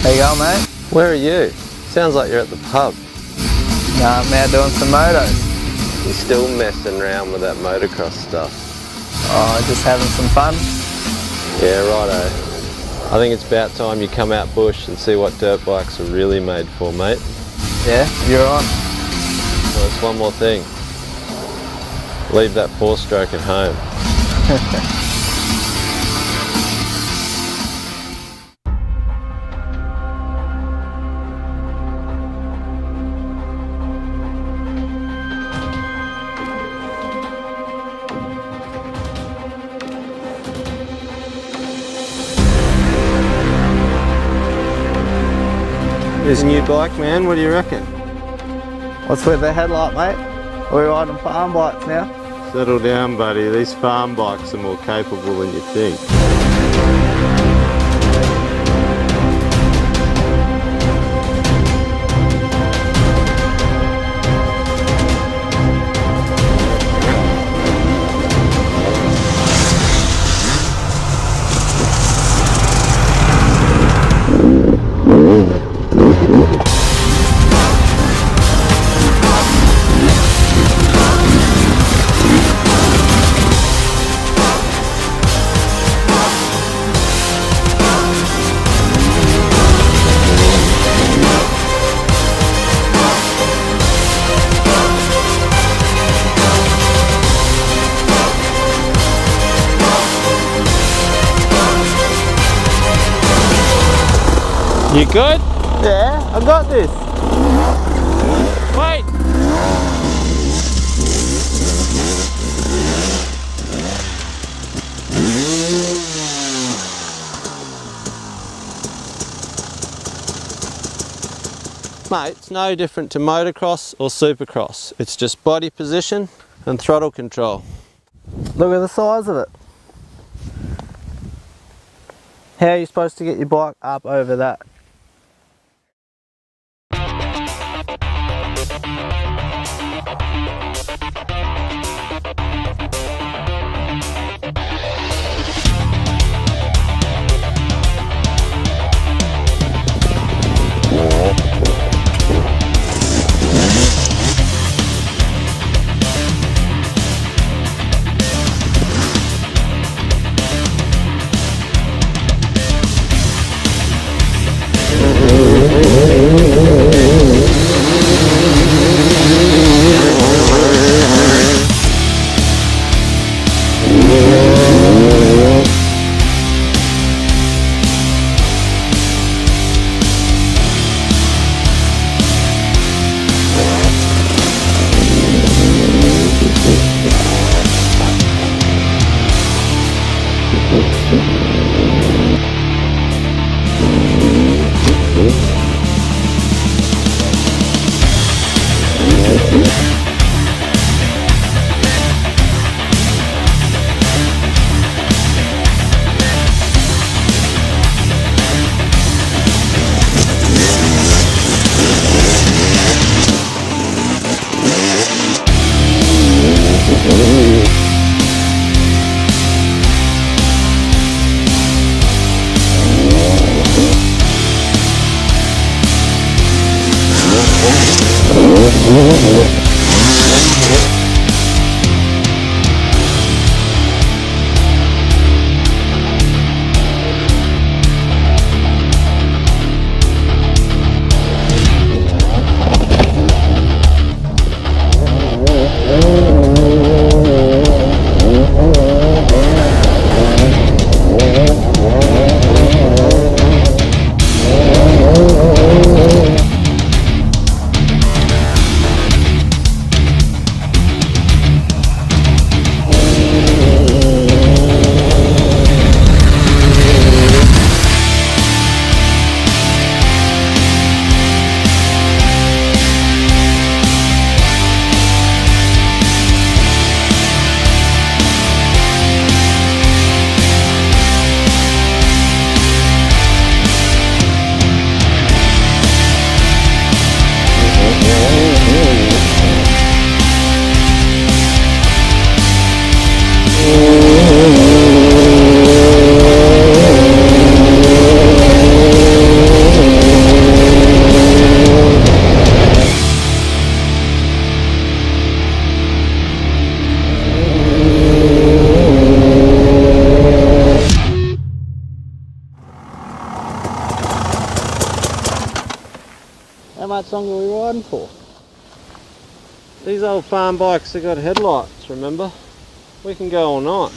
How you going, mate? Where are you? Sounds like you're at the pub. Nah, I'm out doing some motos. You're still messing around with that motocross stuff. Oh, just having some fun. Yeah, righto. I think it's about time you come out bush and see what dirt bikes are really made for, mate. Yeah, you're on. Well, there's one more thing. Leave that 4-stroke at home. Here's a new bike, man. What do you reckon? What's with the headlight, mate? Are we riding farm bikes now? Settle down, buddy. These farm bikes are more capable than you think. You good? Yeah, I got this. Wait! Mate, it's no different to motocross or supercross. It's just body position and throttle control. Look at the size of it. How are you supposed to get your bike up over that? much longer are we riding for? These old farm bikes have got headlights, remember? We can go all night.